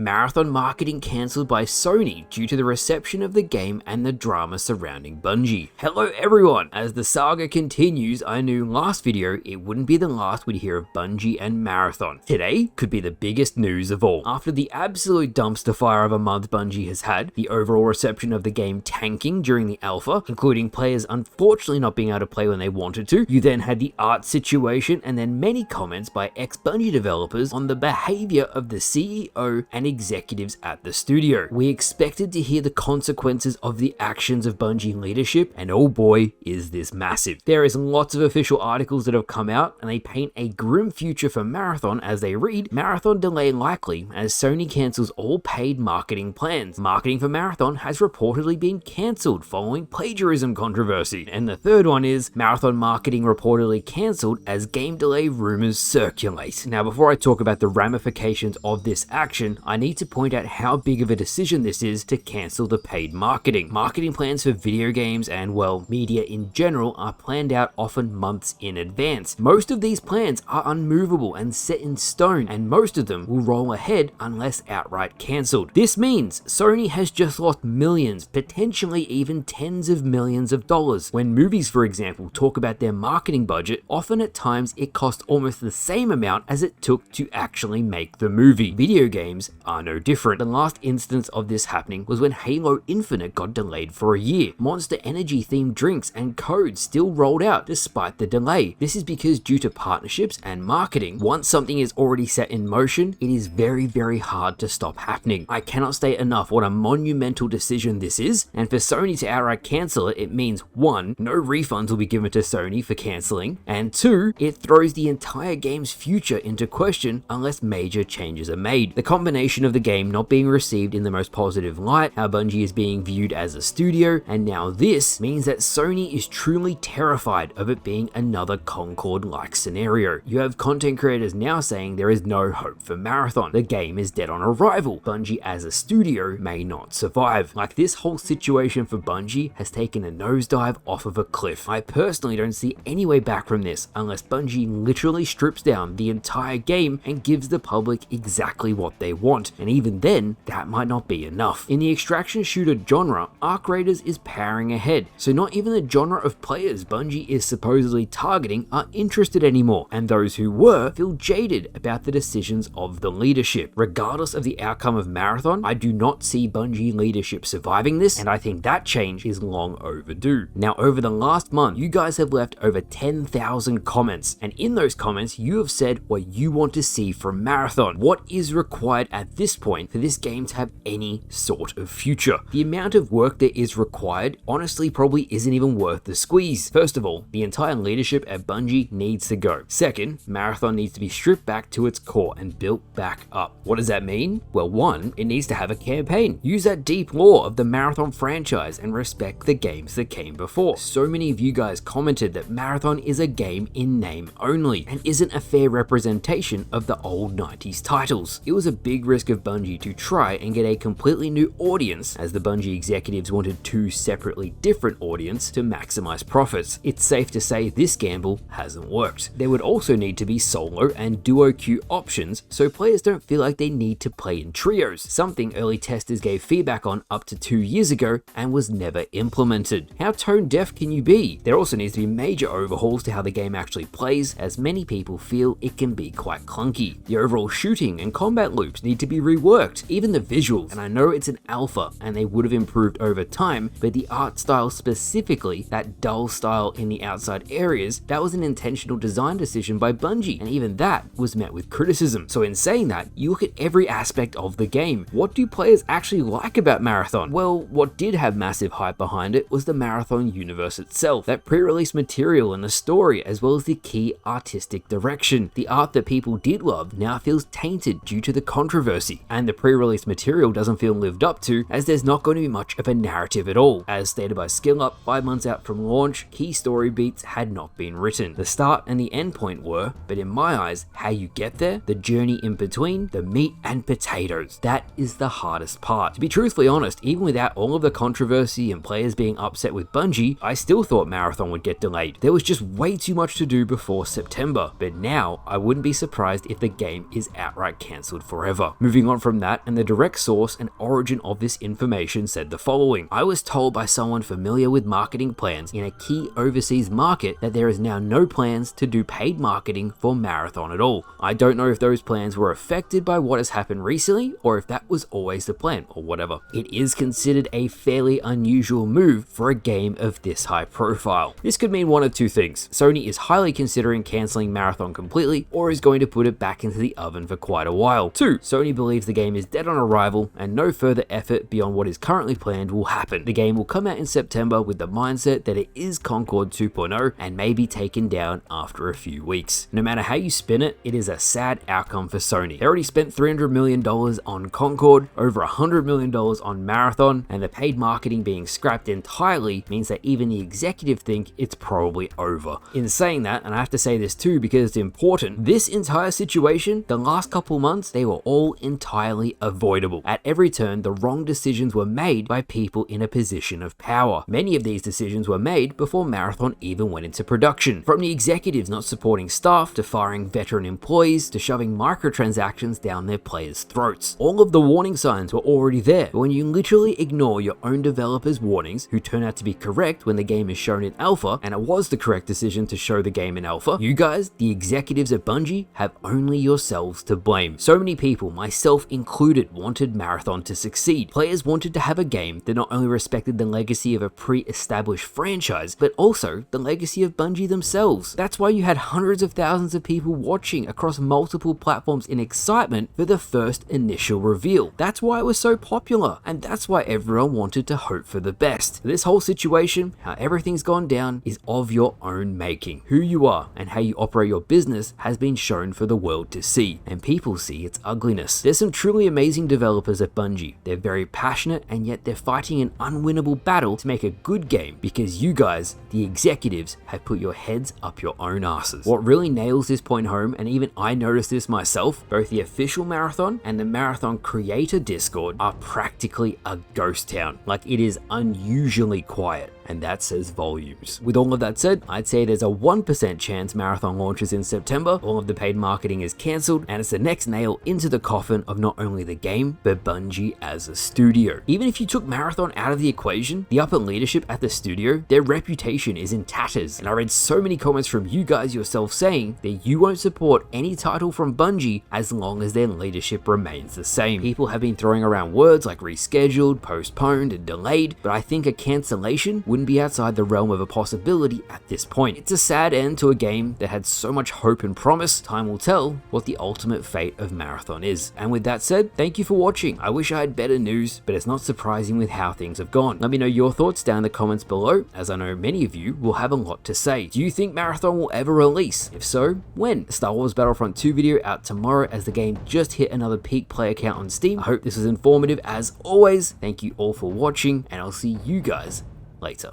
Marathon marketing cancelled by Sony due to the reception of the game and the drama surrounding Bungie. Hello everyone! As the saga continues, I knew last video it wouldn't be the last we'd hear of Bungie and Marathon. Today could be the biggest news of all. After the absolute dumpster fire of a month Bungie has had, the overall reception of the game tanking during the alpha, including players unfortunately not being able to play when they wanted to, you then had the art situation and then many comments by ex-Bungie developers on the behavior of the CEO and executives at the studio. We expected to hear the consequences of the actions of Bungie leadership, and oh boy, is this massive. There is lots of official articles that have come out, and they paint a grim future for Marathon as they read, Marathon delay likely as Sony cancels all paid marketing plans. Marketing for Marathon has reportedly been cancelled following plagiarism controversy. And the third one is, Marathon marketing reportedly cancelled as game delay rumors circulate. Now before I talk about the ramifications of this action, I need to point out how big of a decision this is to cancel the paid marketing. Marketing plans for video games and, well, media in general are planned out often months in advance. Most of these plans are unmovable and set in stone, and most of them will roll ahead unless outright cancelled. This means Sony has just lost millions, potentially even tens of millions of dollars. When movies, for example, talk about their marketing budget, often at times it costs almost the same amount as it took to actually make the movie. Video games are no different. The last instance of this happening was when Halo Infinite got delayed for a year. Monster Energy themed drinks and codes still rolled out despite the delay. This is because due to partnerships and marketing, once something is already set in motion, it is very hard to stop happening. I cannot state enough what a monumental decision this is, and for Sony to outright cancel it, it means 1, no refunds will be given to Sony for cancelling, and 2, it throws the entire game's future into question unless major changes are made. The combination of the game not being received in the most positive light, how Bungie is being viewed as a studio, and now this means that Sony is truly terrified of it being another Concord-like scenario. You have content creators now saying there is no hope for Marathon. The game is dead on arrival. Bungie as a studio may not survive. Like, this whole situation for Bungie has taken a nosedive off of a cliff. I personally don't see any way back from this unless Bungie literally strips down the entire game and gives the public exactly what they want, and even then, that might not be enough. In the extraction shooter genre, Arc Raiders is powering ahead, so not even the genre of players Bungie is supposedly targeting are interested anymore, and those who were feel jaded about the decisions of the leadership. Regardless of the outcome of Marathon, I do not see Bungie leadership surviving this, and I think that change is long overdue. Now, over the last month, you guys have left over 10,000 comments, and in those comments, you have said what you want to see from Marathon. What is required at this point for this game to have any sort of future? The amount of work that is required honestly probably isn't even worth the squeeze. First of all, the entire leadership at Bungie needs to go. Second, Marathon needs to be stripped back to its core and built back up. What does that mean? Well, 1, it needs to have a campaign. Use that deep lore of the Marathon franchise and respect the games that came before. So many of you guys commented that Marathon is a game in name only and isn't a fair representation of the old 90s titles. It was a big risk of Bungie to try and get a completely new audience, as the Bungie executives wanted 2 separately different audiences to maximize profits. It's safe to say this gamble hasn't worked. There would also need to be solo and duo queue options so players don't feel like they need to play in trios, something early testers gave feedback on up to 2 years ago and was never implemented. How tone deaf can you be? There also needs to be major overhauls to how the game actually plays, as many people feel it can be quite clunky. The overall shooting and combat loops need to be reworked, even the visuals, and I know it's an alpha and they would have improved over time, but the art style specifically, that dull style in the outside areas, that was an intentional design decision by Bungie, and even that was met with criticism. So in saying that, you look at every aspect of the game. What do players actually like about Marathon? Well, what did have massive hype behind it was the Marathon universe itself, that pre-release material and the story, as well as the key artistic direction. The art that people did love now feels tainted due to the controversy, and the pre-release material doesn't feel lived up to, as there's not going to be much of a narrative at all. As stated by SkillUp, 5 months out from launch, key story beats had not been written. The start and the end point were, but in my eyes, how you get there, the journey in between, the meat and potatoes. That is the hardest part. To be truthfully honest, even without all of the controversy and players being upset with Bungie, I still thought Marathon would get delayed. There was just way too much to do before September, but now I wouldn't be surprised if the game is outright cancelled forever. Moving Moving on from that, and the direct source and origin of this information said the following: I was told by someone familiar with marketing plans in a key overseas market that there is now no plans to do paid marketing for Marathon at all. I don't know if those plans were affected by what has happened recently or if that was always the plan or whatever. It is considered a fairly unusual move for a game of this high profile. This could mean one of two things. Sony is highly considering cancelling Marathon completely or is going to put it back into the oven for quite a while. 2. Sony believes the game is dead on arrival and no further effort beyond what is currently planned will happen. The game will come out in September with the mindset that it is Concord 2.0 and may be taken down after a few weeks. No matter how you spin it, it is a sad outcome for Sony. They already spent $300 million on Concord, over $100 million on Marathon, and the paid marketing being scrapped entirely means that even the executive think it's probably over. In saying that, and I have to say this too because it's important, this entire situation, the last couple months, they were all entirely avoidable. At every turn, the wrong decisions were made by people in a position of power. Many of these decisions were made before Marathon even went into production. From the executives not supporting staff, to firing veteran employees, to shoving microtransactions down their players' throats. All of the warning signs were already there, but when you literally ignore your own developers' warnings, who turn out to be correct when the game is shown in alpha, and it was the correct decision to show the game in alpha, you guys, the executives at Bungie, have only yourselves to blame. So many people, myself included, wanted Marathon to succeed. Players wanted to have a game that not only respected the legacy of a pre-established franchise, but also the legacy of Bungie themselves. That's why you had hundreds of thousands of people watching across multiple platforms in excitement for the first initial reveal. That's why it was so popular, and that's why everyone wanted to hope for the best. This whole situation, how everything's gone down, is of your own making. Who you are and how you operate your business has been shown for the world to see, and people see its ugliness. There's some truly amazing developers at Bungie. They're very passionate, and yet they're fighting an unwinnable battle to make a good game because you guys, the executives, have put your heads up your own asses. What really nails this point home, and even I noticed this myself, both the official Marathon and the Marathon creator Discord are practically a ghost town. Like, it is unusually quiet, and that says volumes. With all of that said, I'd say there's a 1% chance Marathon launches in September, all of the paid marketing is cancelled, and it's the next nail into the coffin of not only the game, but Bungie as a studio. Even if you took Marathon out of the equation, the upper leadership at the studio, their reputation is in tatters, and I read so many comments from you guys yourself saying that you won't support any title from Bungie as long as their leadership remains the same. People have been throwing around words like rescheduled, postponed, and delayed, but I think a cancellation wouldn't be outside the realm of a possibility at this point. It's a sad end to a game that had so much hope and promise. Time will tell what the ultimate fate of Marathon is. And with that said, thank you for watching. I wish I had better news, but it's not surprising with how things have gone. Let me know your thoughts down in the comments below, as I know many of you will have a lot to say. Do you think Marathon will ever release? If so, when? The Star Wars Battlefront 2 video out tomorrow as the game just hit another peak player count on Steam. I hope this was informative as always. Thank you all for watching, and I'll see you guys later.